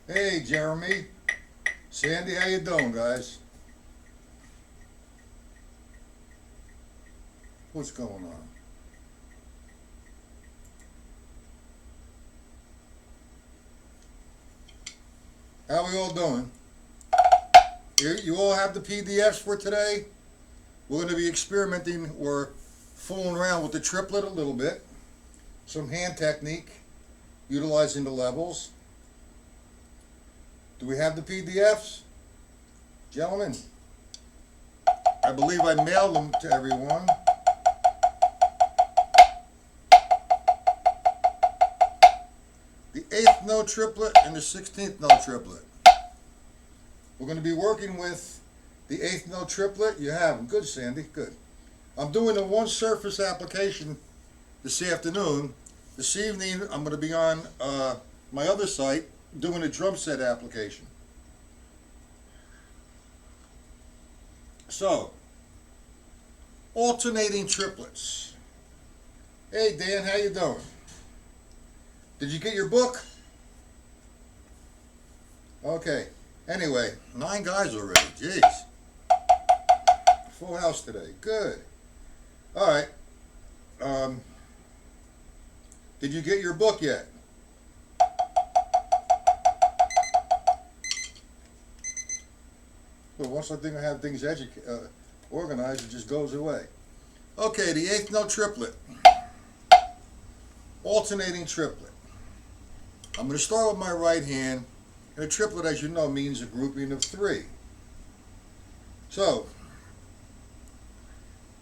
Hey, Jeremy. Sandy, how you doing, guys? What's going on? How we all doing? You all have the PDFs for today? We're going to be experimenting or fooling around with the triplet a little bit. Some hand technique, utilizing the levels. Do we have the PDFs? Gentlemen, I believe I mailed them to everyone. The 8th note triplet and the 16th note triplet. We're going to be working with the 8th note triplet. You have them. Good, Sandy. Good. I'm doing a one surface application this afternoon. This evening, I'm going to be on my other site doing a drum set application. So, alternating triplets. Hey, Dan, how you doing? Did you get your book? Okay. Anyway, 9 guys already. Jeez. Full house today. Good. All right. Did you get your book yet? Well, once I think I have things organized, it just goes away. Okay, the 8th note triplet. Alternating triplet. I'm going to start with my right hand, and a triplet, as you know, means a grouping of 3. So,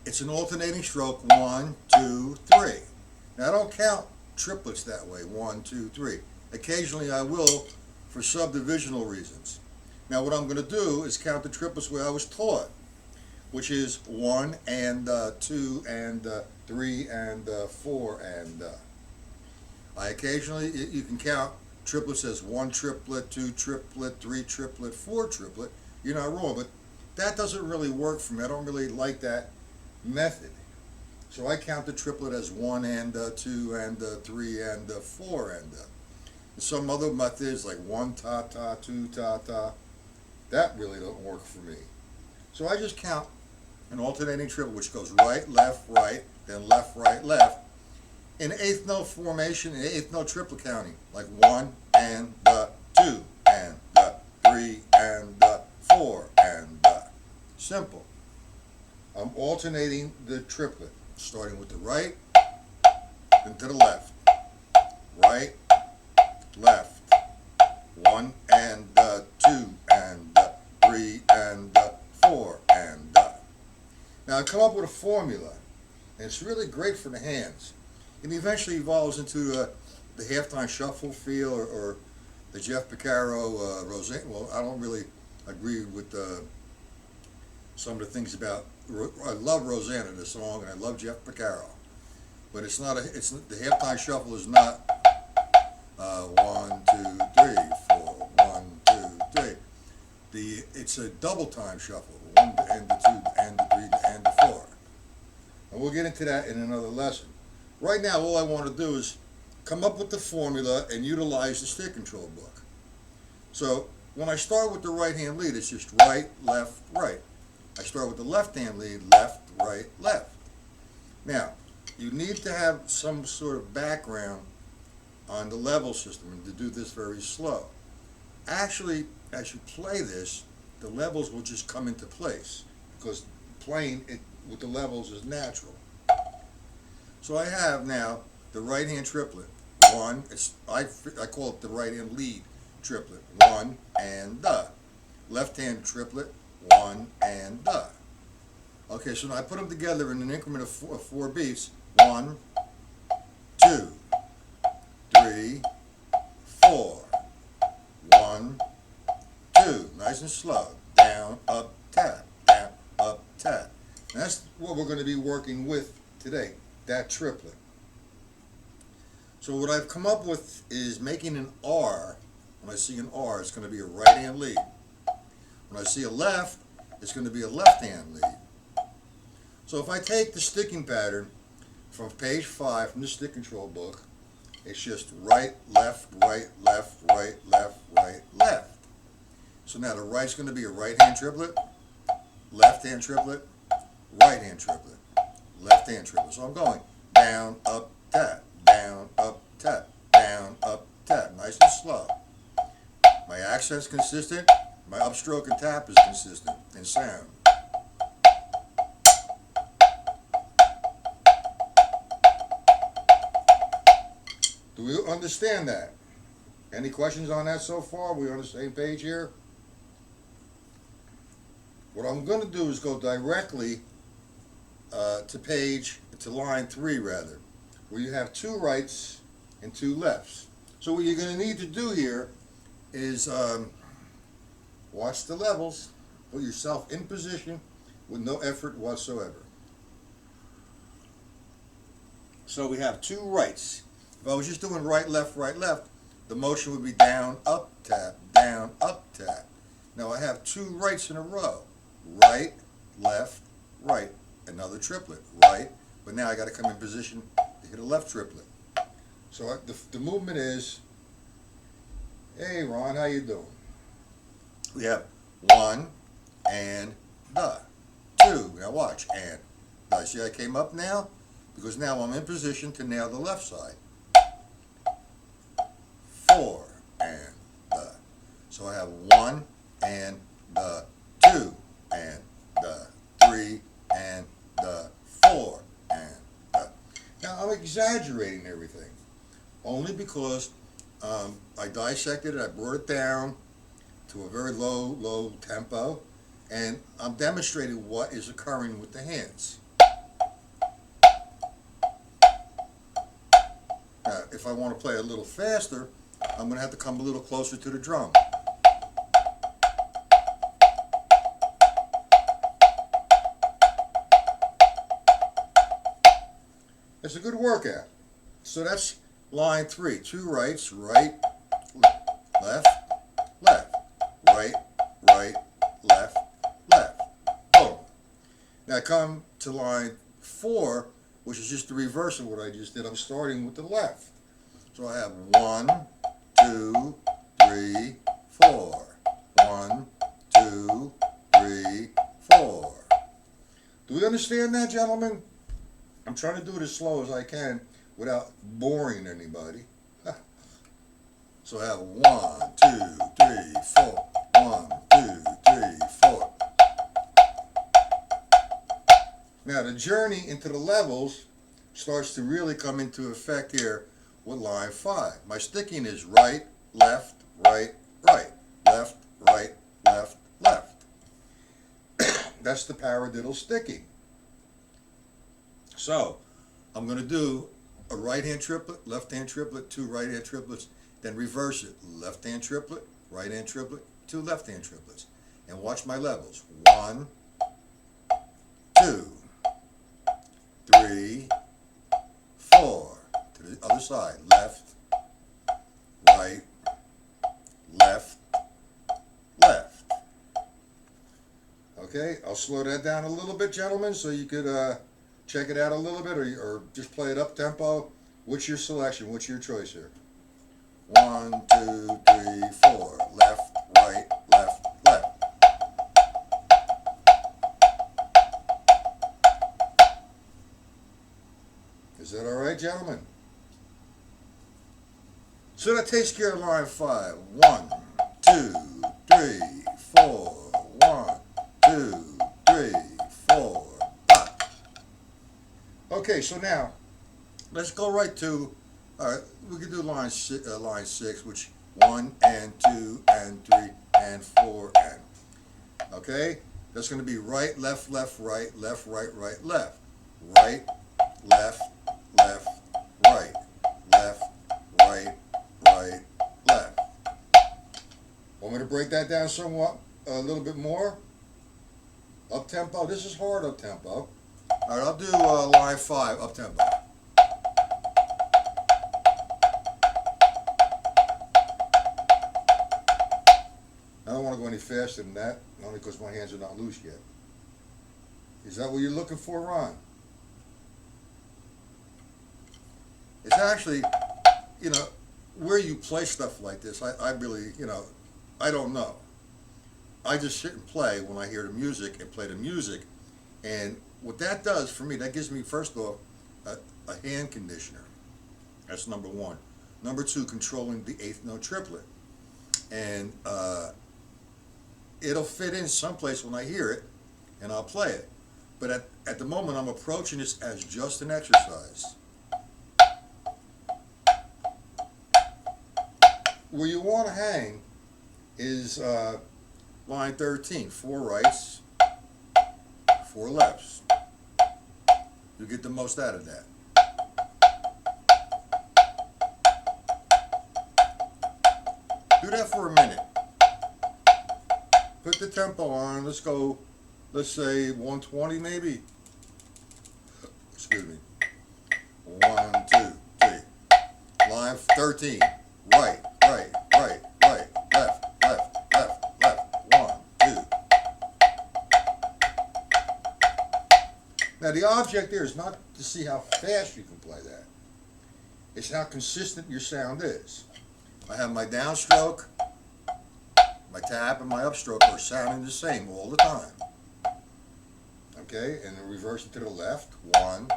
it's an alternating stroke, 1, 2, 3. Now, I don't count triplets that way, 1, 2, 3. Occasionally I will for subdivisional reasons. Now, what I'm going to do is count the triplets where I was taught, which is 1 and 2 and 3 and 4 and I occasionally, you can count triplets as 1 triplet, 2 triplet, 3 triplet, 4 triplet. You're not wrong, but that doesn't really work for me. I don't really like that method. So I count the triplet as 1 and 2 and 3 and 4 and some other methods like 1 ta ta, 2 ta ta. That really don't work for me. So I just count an alternating triplet which goes right, then left, right, left. In 8th note formation, in 8th note triplet counting, like 1 and 2 and 3 and 4 and simple. I'm alternating the triplet, starting with the right, then to the left. Right, left, 1 and 2 and 3 and 4 and Now I come up with a formula, and it's really great for the hands. It eventually evolves into the halftime shuffle feel or the Jeff Porcaro, Rosanna. Well, I don't really agree with some of the things about. I love Rosanna, the song, and I love Jeff Porcaro, but it's not the halftime shuffle is not 1, 2, 3, 4, 1, 2, 3. It's a double time shuffle, 1 and the 2 and the 3 and the 4, and we'll get into that in another lesson. Right now, all I want to do is come up with the formula and utilize the stick control book. So when I start with the right hand lead, it's just right, left, right. I start with the left hand lead, left, right, left. Now, you need to have some sort of background on the level system and to do this very slow. Actually, as you play this, the levels will just come into place because playing it with the levels is natural. So I have now the right hand triplet. 1, I call it the right hand lead triplet. 1 and left hand triplet. 1 and Okay, so now I put them together in an increment of 4 beats. 1, 2, 3, 4. 1, 2. Nice and slow. Down, up, tap. Down, up, tap. And that's what we're going to be working with today. That triplet. So what I've come up with is making an R. When I see an R, it's going to be a right hand lead. When I see a left, it's going to be a left hand lead. So if I take the sticking pattern from page 5 from the stick control book, It's just right, left, right, left, right, left, right, left. So now the right's going to be a right-hand triplet, left-hand triplet, right-hand triplet, left-hand triplet. So I'm going down, up, tap, down, up, tap, down, up, tap. Nice and slow. My accent's consistent. My upstroke and tap is consistent in sound. Do we understand that? Any questions on that so far? We on the same page here? What I'm going to do is go directly to line 3 rather, where you have 2 rights and 2 lefts. So what you're going to need to do here is watch the levels, put yourself in position with no effort whatsoever. So we have 2 rights. If I was just doing right, left, the motion would be down, up, tap, down, up, tap. Now I have 2 rights in a row. Right, left, right. Another triplet, right. But now I got to come in position to hit a left triplet. So the movement is, hey Ron, how you doing? We have 1 and the 2. Now watch, and the. See I came up now? Because now I'm in position to nail the left side. 4 and the. So I have 1 and the 2 and the 3 and the 4 and the. Now I'm exaggerating everything, only because I dissected it, I brought it down to a very low tempo, and I'm demonstrating what is occurring with the hands. Now, if I want to play a little faster, I'm going to have to come a little closer to the drum. It's a good workout. So that's line 3. 2 rights, right, left, left, right, left, left. Boom. Now come to line 4, which is just the reverse of what I just did. I'm starting with the left. So I have 1, 2, 3, 4. 1, 2, 3, 4. Do we understand that, gentlemen? I'm trying to do it as slow as I can without boring anybody. So I have 1, 2, 3, 4. 1, 2, 3, 4. Now the journey into the levels starts to really come into effect here with line 5. My sticking is right, left, right, right, left, right, left, left. That's the paradiddle sticking. So I'm going to do a right-hand triplet, left-hand triplet, 2 right-hand triplets, then reverse it. Left-hand triplet, right-hand triplet, 2 left-hand triplets. And watch my levels. 1, 2, 3, 4. To the other side. Left, right, left, left. Okay, I'll slow that down a little bit, gentlemen, so you could check it out a little bit, or just play it up tempo. What's your selection? What's your choice here? 1, 2, 3, 4. Left, right, left, left. Is that all right, gentlemen? So that takes care of line 5. 1, 2, 3, 4. 1, 2, 3, 4. Okay, so now let's go right to, we can do line 6, which 1 and 2 and 3 and 4 and. Okay, that's going to be right, left, left, right, left, right, right, left, right, left, left, right, left, right, right, left. Want me to break that down somewhat, a little bit more? Up tempo. This is hard up tempo. All right, I'll do line 5 up tempo. I don't want to go any faster than that, only because my hands are not loose yet. Is that what you're looking for, Ron? It's actually you know, where you play stuff like this, I really, I don't know. I just sit and play when I hear the music and play the music. And what that does for me, that gives me, first off, a hand conditioner. That's number one. Number two, controlling the eighth note triplet. And it'll fit in someplace when I hear it, and I'll play it. But at the moment, I'm approaching this as just an exercise. Where you want to hang is line 13, 4 rights, 4 lefts. You get the most out of that. Do that for a minute. Put the tempo on. Let's go, let's say 120 maybe. Excuse me. 1, 2, 3. Line 13. Right, right, right, right, left, left, left, left. 1, 2. Now the object there is not to see how fast you can play that. It's how consistent your sound is. I have my downstroke, my tap, and my upstroke are sounding the same all the time. Okay, and then reverse it to the left. 1,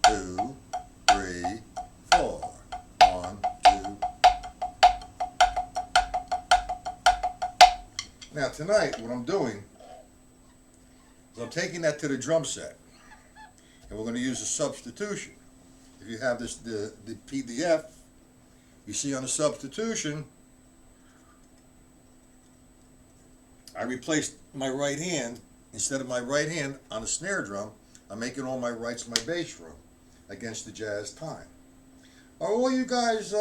2, 3, 4. 1, 2. Now tonight, what I'm doing is I'm taking that to the drum set, and we're going to use a substitution. If you have this, the PDF, you see on the substitution, I replaced my right hand. Instead of my right hand on the snare drum, I'm making all my rights my bass drum against the jazz time. Are all you guys,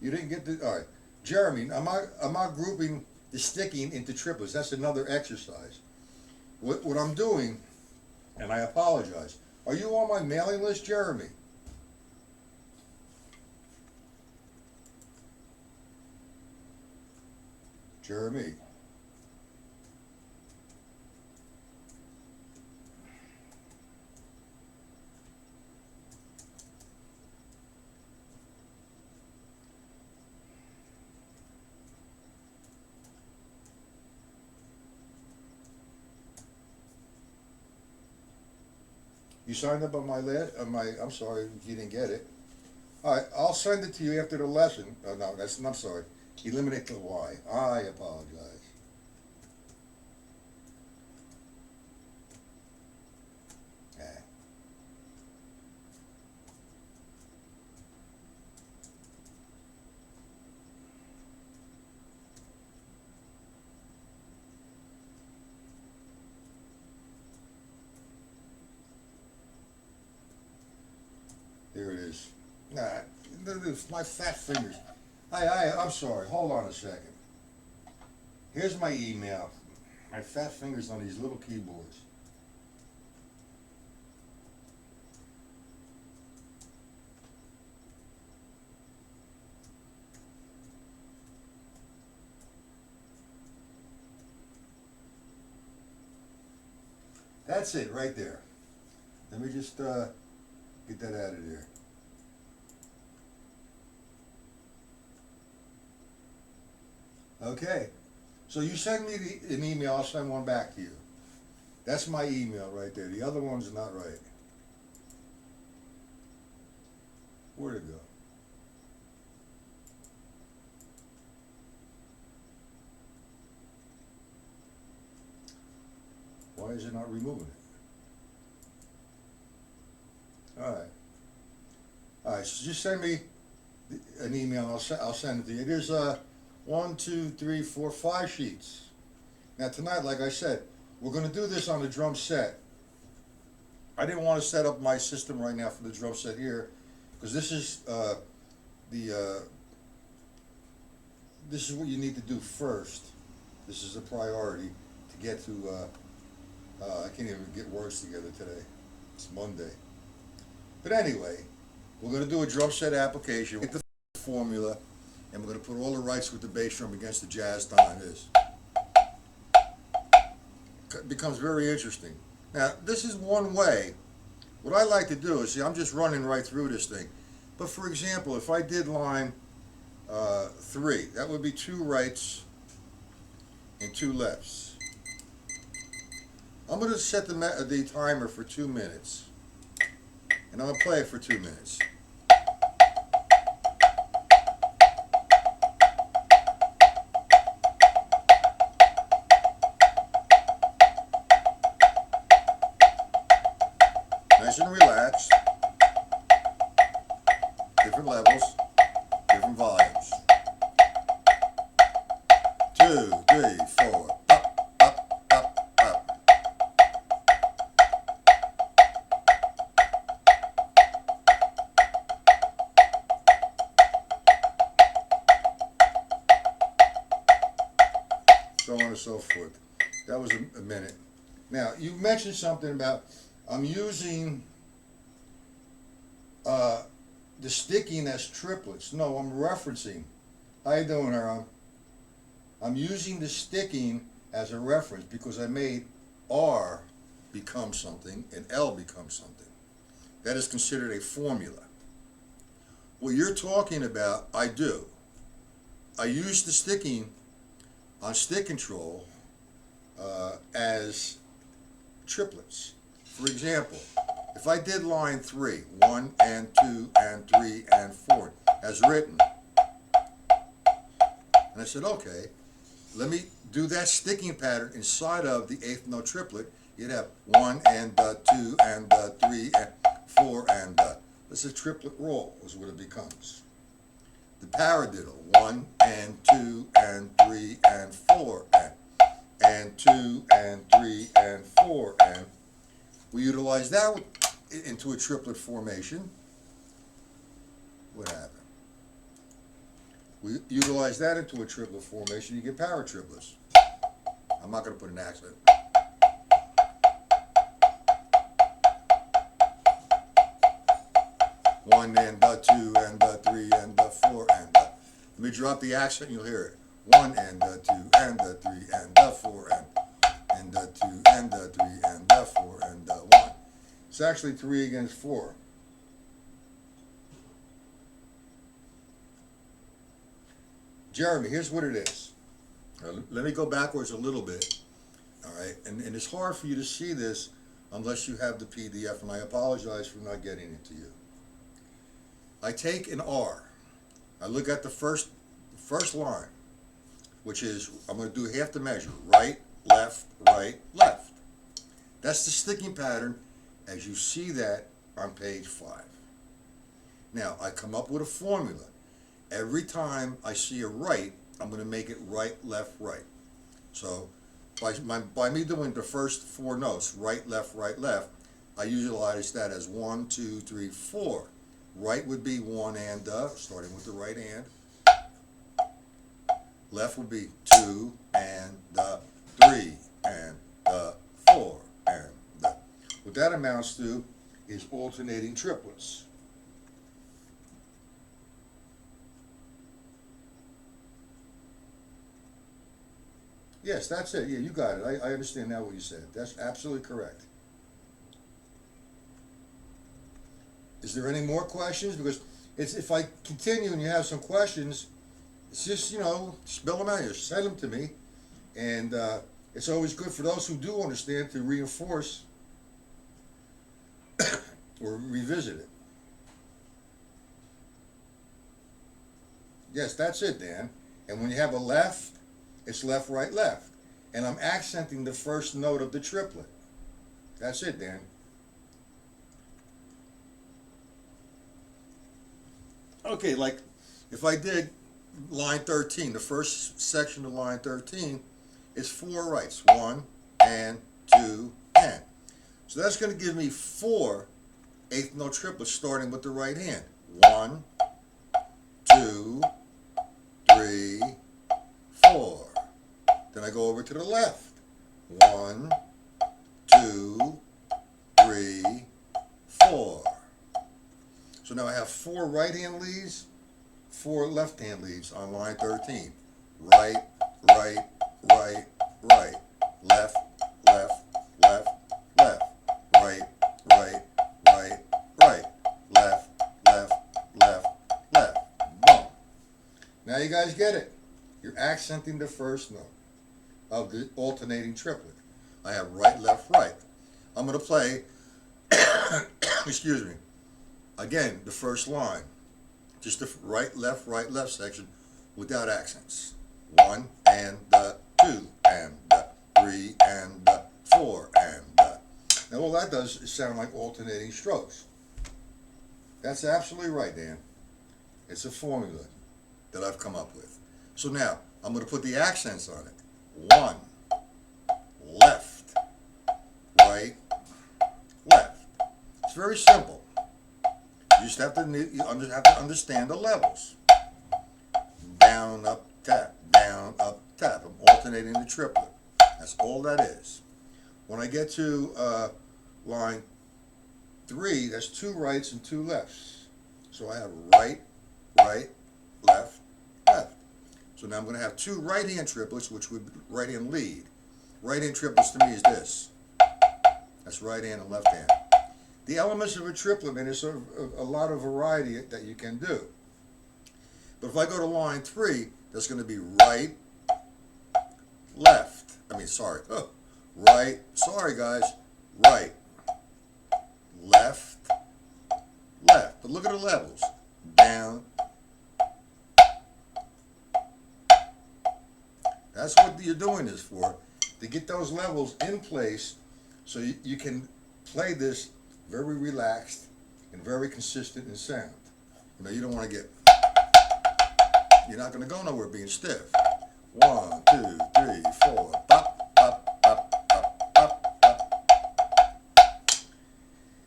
you didn't get the, all right. Jeremy, I'm not grouping the sticking into triplets. That's another exercise. What I'm doing, and I apologize, are you on my mailing list, Jeremy? Jeremy. You signed up on I'm sorry if you didn't get it. All right, I'll send it to you after the lesson. Oh, no, I'm sorry. Eliminate the Y. I apologize. Ah. There it is. Nah, my fat fingers. I'm sorry. Hold on a second. Here's my email. My fat fingers on these little keyboards. That's it right there. Let me just get that out of there. Okay, so you send me an email, I'll send one back to you. That's my email right there. The other one's not right. Where'd it go? Why is it not removing it? All right. All right, so just send me an email, I'll send it to you. There's 1, 2, 3, 4, 5 sheets. Now tonight, like I said, we're going to do this on the drum set. I didn't want to set up my system right now for the drum set here, because this is this is what you need to do first. This is a priority to get to. I can't even get words together today. It's Monday. But anyway, we're going to do a drum set application. Get the formula, and we're going to put all the rights with the bass drum against the jazz time. It becomes very interesting. Now, this is one way. What I like to do is, see, I'm just running right through this thing. But for example, if I did line 3, that would be 2 rights and 2 lefts. I'm going to set the timer for 2 minutes. And I'm going to play it for 2 minutes. Nice and relaxed. Different levels, different volumes. 2, 3, 4. Up, up, up, up. So on and so forth. That was a minute. Now, you mentioned something about I'm using the sticking as triplets. No, I'm referencing. How you doing, Aaron? I'm using the sticking as a reference because I made R become something and L become something. That is considered a formula. What you're talking about, I do. I use the sticking on stick control as triplets. For example, if I did line 3, 1 and 2 and 3 and 4, as written, and I said, okay, let me do that sticking pattern inside of the 8th note triplet. You'd have 1 and 2 and 3 and 4 and this is a triplet roll is what it becomes. The paradiddle, 1 and 2 and 3 and 4 and 2 and 3 and 4 and we utilize that into a triplet formation. What happened? We utilize that into a triplet formation, you get power triplets. I'm not going to put an accent. One and 2 and 3 and 4 and let me drop the accent and you'll hear it. 1 and 2 and 3 and 4 and 2 and 3 and 4 and 1. It's actually 3 against 4. Jeremy, here's what it is. Let me go backwards a little bit. All right, and it's hard for you to see this unless you have the PDF, and I apologize for not getting it to you. I take an R. I look at the first line, which is, I'm going to do half the measure, right, left, right, left. That's the sticking pattern as you see that on page 5. Now, I come up with a formula. Every time I see a right, I'm going to make it right, left, right. So by me doing the first 4 notes, right, left, I utilize that as 1, 2, 3, 4. Right would be 1 and starting with the right hand. Left would be 2 and 3 and 4 and What that amounts to is alternating triplets. Yes, that's it. Yeah, you got it. I understand now what you said. That's absolutely correct. Is there any more questions? Because if I continue and you have some questions, it's just, spell them out here. Send them to me. And it's always good for those who do understand to reinforce or revisit it. Yes, that's it, Dan. And when you have a left, it's left, right, left. And I'm accenting the first note of the triplet. That's it, Dan. Okay, like if I did line 13, the first section of line 13 is 4 rights. 1 and 2 and. So that's going to give me 4 eighth note triplets starting with the right hand. 1, 2, 3, 4. Then I go over to the left. 1, 2, 3, 4. So now I have 4 right hand leads, 4 left hand leads on line 13. Right, right, right, right. Left, left, left, left. guys get it? You're accenting the first note of the alternating triplet. I have right, left, right. I'm going to play, excuse me, again, the first line. Just the right, left section without accents. 1 and 2 and 3 and 4 and. Now all that does is sound like alternating strokes. That's absolutely right, Dan. It's a formula that I've come up with. So now I'm going to put the accents on it. 1, left, right, left. It's very simple. You just have to understand the levels. Down, up, tap, down, up, tap. I'm alternating the triplet. That's all that is. When I get to line 3, that's 2 rights and 2 lefts. So I have right, right, left, left. So now I'm going to have 2 right-hand triplets, which would right-hand lead. Right-hand triplets to me is this. That's right hand and left hand. The elements of a triplet, man, there's sort of a lot of variety that you can do. But if I go to line 3, that's going to be right, left. Right, sorry guys, right, left, left. But look at the levels. Down. That's what you're doing this for, to get those levels in place so you can play this very relaxed and very consistent in sound. You know, you don't want to get, you're not going to go nowhere being stiff. 1, 2, 3, 4, pop, pop, pop, pop, pop, pop.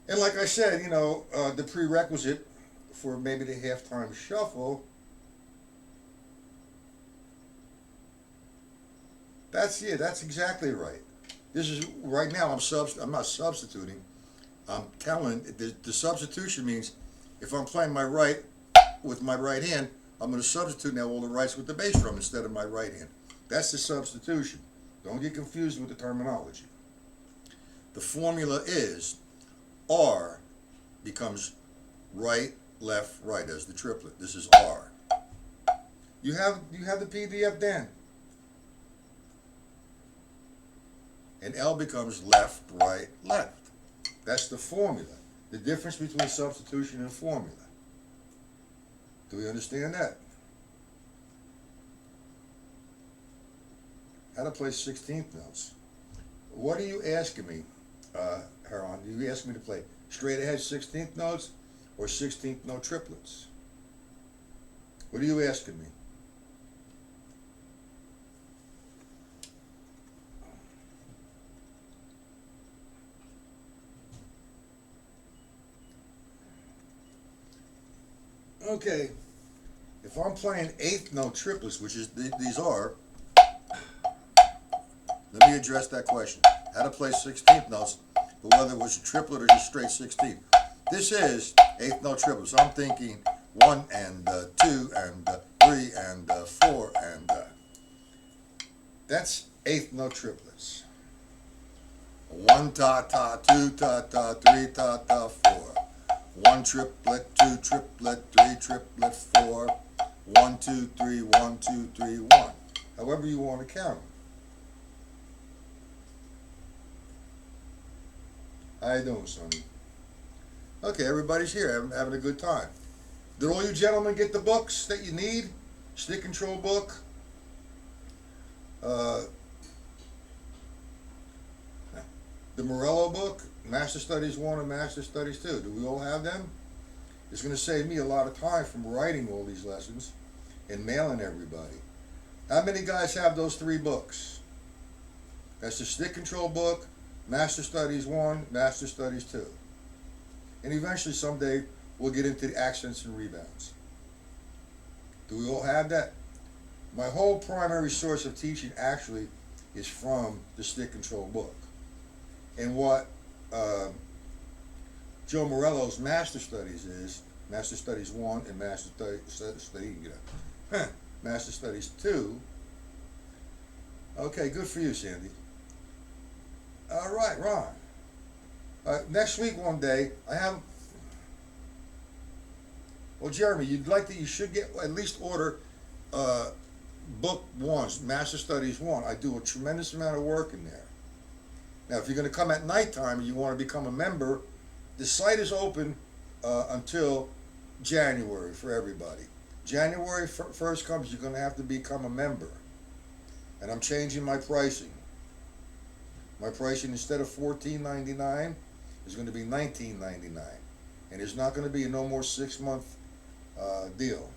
And like I said, you know, the prerequisite for maybe the halftime shuffle, that's exactly right. This is, right now I'm not substituting. I'm telling, the substitution means if I'm playing my right with my right hand, I'm going to substitute now all the rights with the bass drum instead of my right hand. That's the substitution. Don't get confused with the terminology. The formula is R becomes right, left, right as the triplet. This is R. You have the PDF, Dan. And L becomes left, right, left. That's the formula. The difference between substitution and formula. Do we understand that? How to play 16th notes. What are you asking me, Haron? Do you ask me to play straight ahead 16th notes or 16th note triplets? What are you asking me? Okay, if I'm playing 8th note triplets, which is these are, let me address that question. How to play 16th notes, but whether it was a triplet or just straight 16th. This is 8th note triplets. So I'm thinking 1 and 2 and 3 and 4 and that's 8th note triplets. 1 ta ta, 2 ta ta, 3 ta ta, 4. 1 triplet, 2 triplet, 3 triplet, 4. 1 2 3, 1 2 3 1. However you want to count them. How you doing, Sonny? Okay, everybody's here, having a good time. Did all you gentlemen get the books that you need? Stick control book. The Morello book, Master Studies 1 and Master Studies 2. Do we all have them? It's going to save me a lot of time from writing all these lessons and mailing everybody. How many guys have those 3 books? That's the Stick Control book, Master Studies 1, Master Studies 2. And eventually someday we'll get into the accents and rebounds. Do we all have that? My whole primary source of teaching actually is from the Stick Control book. And what Joe Morello's Master Studies is, Master Studies 1 and Master Studies 2. Okay, good for you, Sandy. All right, Ron. Next week one day, I have, well, Jeremy, you should get, at least order book 1, Master Studies 1, I do a tremendous amount of work in there. Now, if you're going to come at nighttime and you want to become a member, the site is open until January for everybody. January 1st comes, you're going to have to become a member. And I'm changing my pricing. My pricing, instead of $14.99, is going to be $19.99. And there's not going to be a no more 6-month deal.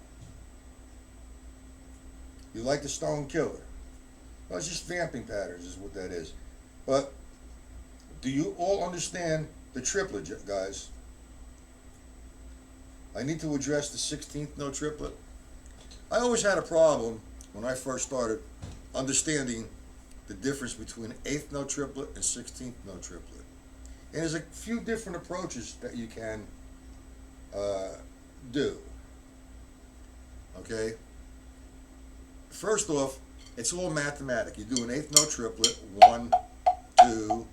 You like the Stone Killer? Well, it's just vamping patterns is what that is. But do you all understand the triplet, guys? I need to address the 16th note triplet. I always had a problem when I first started understanding the difference between 8th note triplet and 16th note triplet. And there's a few different approaches that you can do. Okay? First off, it's all mathematic. You do an 8th note triplet, 1, 2,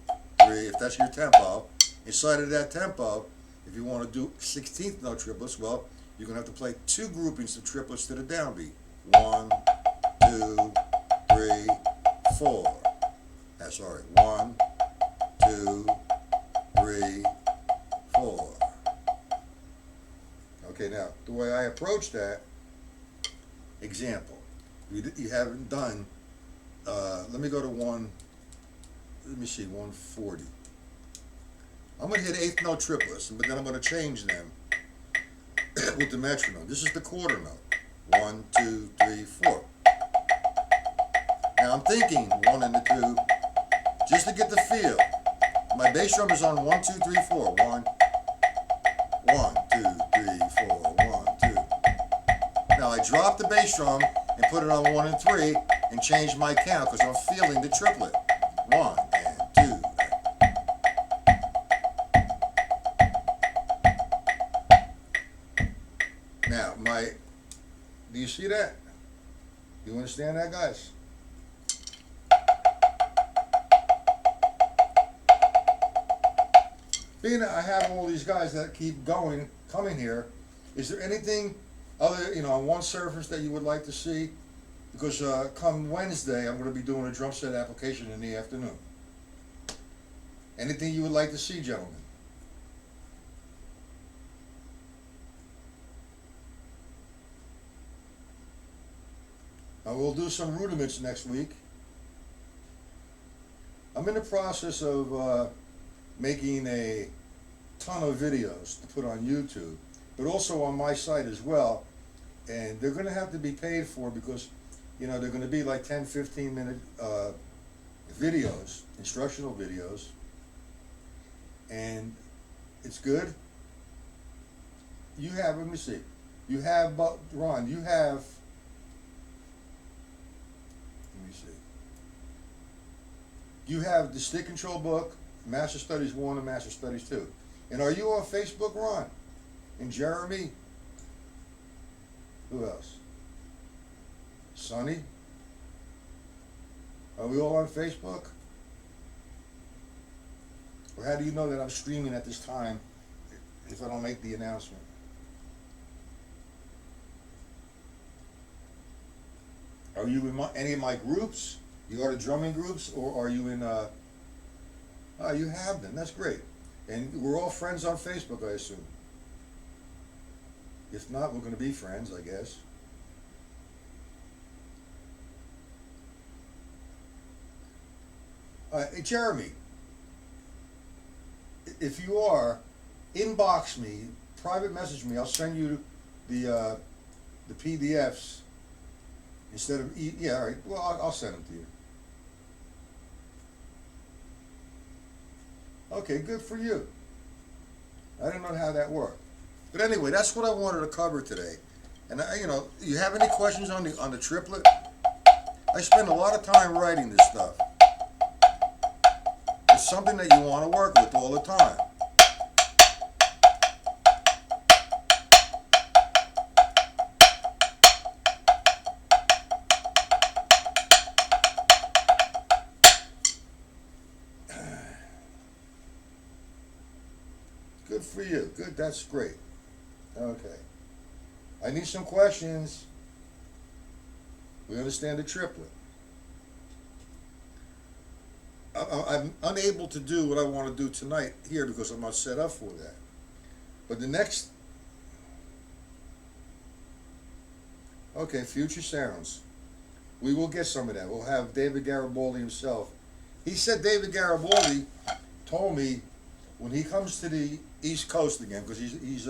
3, if that's your tempo. Inside of that tempo, if you want to do 16th note triplets, well, you're going to have to play 2 groupings of triplets to the downbeat. 1, 2, 3, 4. Sorry, 1, 2, 3, 4. Okay, now, the way I approach that, example, you haven't done, let me go to 140. I'm going to hit 8th note triplets, but then I'm going to change them with the metronome. This is the quarter note. 1, 2, 3, 4. Now I'm thinking 1 and the 2, just to get the feel. My bass drum is on 1, 2, 3, 4. 1, 1, 2, 3, 4, 1, 2. Now I drop the bass drum and put it on 1 and 3 and change my count because I'm feeling the triplet. 1 and 2. Now do you see that? You understand that, guys? Being that I have all these guys that keep coming here, is there anything other, on one surface that you would like to see? Because come Wednesday, I'm going to be doing a drum set application in the afternoon. Anything you would like to see, gentlemen? We'll do some rudiments next week. I'm in the process of making a ton of videos to put on YouTube, but also on my site as well. And they're going to have to be paid for because, they're going to be like 10, 15-minute videos, instructional videos. And it's good. You have, let me see. You have, Ron, you have, let me see. You have the Stick Control book, Master Studies 1 and Master Studies 2. And are you on Facebook, Ron? And Jeremy? Who else? Sonny? Are we all on Facebook? Or how do you know that I'm streaming at this time if I don't make the announcement? Are you in any of my groups? You are the drumming groups, or are you in you have them, that's great. And we're all friends on Facebook, I assume. If not, we're going to be friends, I guess. Hey, Jeremy, if you are, inbox me, private message me. I'll send you the PDFs instead of yeah. All right. Well, I'll send them to you. Okay, good for you. I didn't know how that worked. But anyway, that's what I wanted to cover today. And you have any questions on the triplet? I spend a lot of time writing this stuff. It's something that you want to work with all the time. Good for you. Good, that's great. Okay. I need some questions. We understand the triplet. I'm unable to do what I want to do tonight here because I'm not set up for that. But the next, okay, future sounds. We will get some of that. We'll have David Garibaldi himself. He said David Garibaldi told me when he comes to the East Coast again, because he's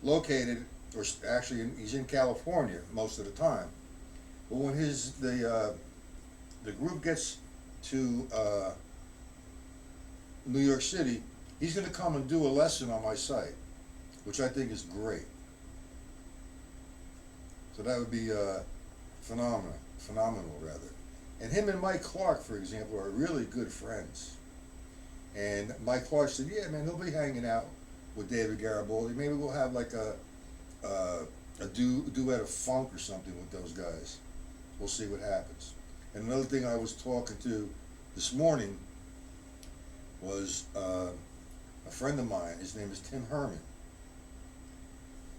located, or actually he's in California most of the time. But when the group gets to New York City, he's going to come and do a lesson on my site, which I think is great. So that would be phenomenal rather. And him and Mike Clark, for example, are really good friends. And Mike Clark said, "Yeah, man, he'll be hanging out with David Garibaldi. Maybe we'll have like a duet of funk or something with those guys. We'll see what happens." And another thing I was talking to this morning was a friend of mine. His name is Tim Herman,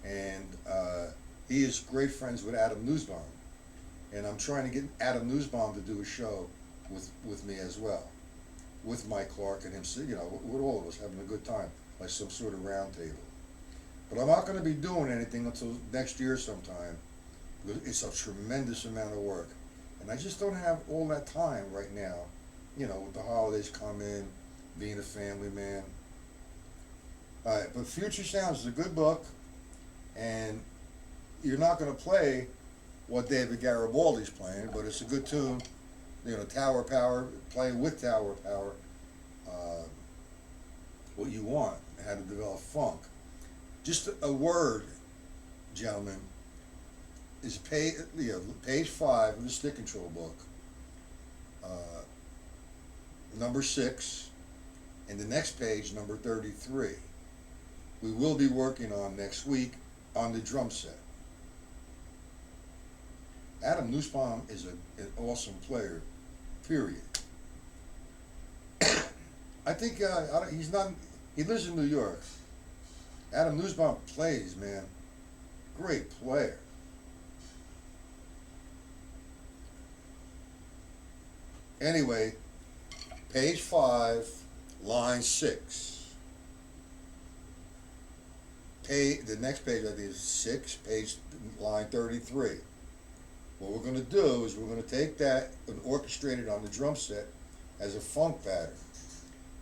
and he is great friends with Adam Nussbaum. And I'm trying to get Adam Nussbaum to do a show with me as well, with Mike Clark and him, you know, with all of us having a good time, like some sort of round table. But I'm not going to be doing anything until next year sometime, because it's a tremendous amount of work. And I just don't have all that time right now, you know, with the holidays coming, being a family man. All right, but Future Sounds is a good book, and you're not going to play what David Garibaldi's playing, but it's a good tune. You know, Tower Power, playing with Tower Power, what you want, how to develop funk. Just a word, gentlemen, is page 5 of the Stick Control book, number 6, and the next page, number 33. We will be working on next week on the drum set. Adam Nussbaum is an awesome player, period. I think he lives in New York. Adam Nussbaum plays, man. Great player. Anyway, page 5, line 6. The next page, I think, is 6, line 33. What we're going to do is we're going to take that and orchestrate it on the drum set as a funk pattern.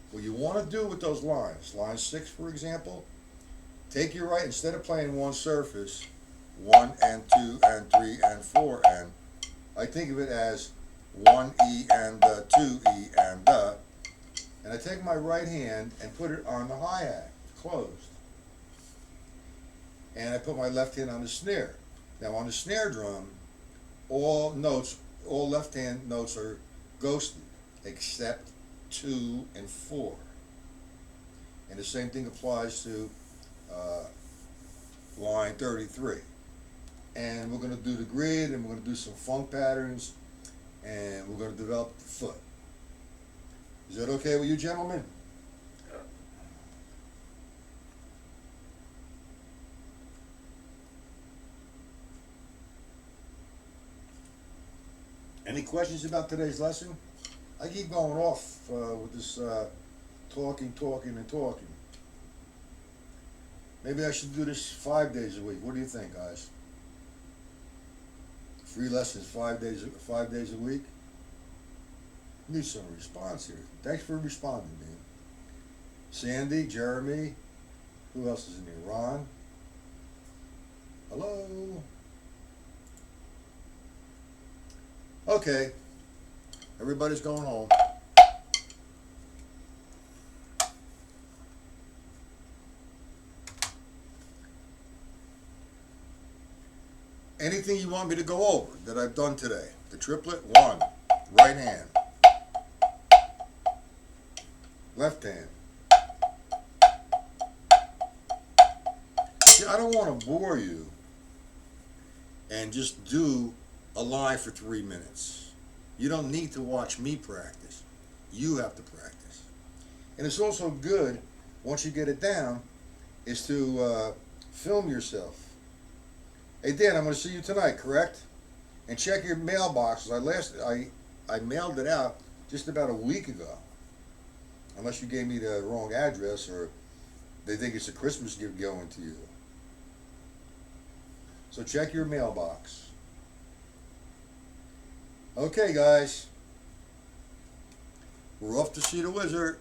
What you want to do with those lines, line 6 for example, take your right, instead of playing one surface, 1 and 2 and 3 and 4 and, I think of it as 1 E and 2 E and I take my right hand and put it on the hi-hat, closed. And I put my left hand on the snare. Now on the snare drum, all left hand notes are ghosted, except 2 and 4. And the same thing applies to line 33. And we're going to do the grid, and we're going to do some funk patterns, and we're going to develop the foot. Is that okay with you, gentlemen? Any questions about today's lesson? I keep going off with this talking. Maybe I should do this 5 days a week. What do you think, guys? Free lessons 5 days a week? Need some response here. Thanks for responding, man. Sandy, Jeremy, who else is in here? Ron? Hello? Okay, everybody's going home. Anything you want me to go over that I've done today? The triplet, 1, right hand, left hand. See, I don't want to bore you and just do a line for 3 minutes. You don't need to watch me practice. You have to practice. And it's also good, once you get it down, is to film yourself. Hey Dan, I'm going to see you tonight, correct? And check your mailboxes. I mailed it out just about a week ago. Unless you gave me the wrong address or they think it's a Christmas gift going to you. So check your mailbox. Okay, guys. We're off to see the wizard.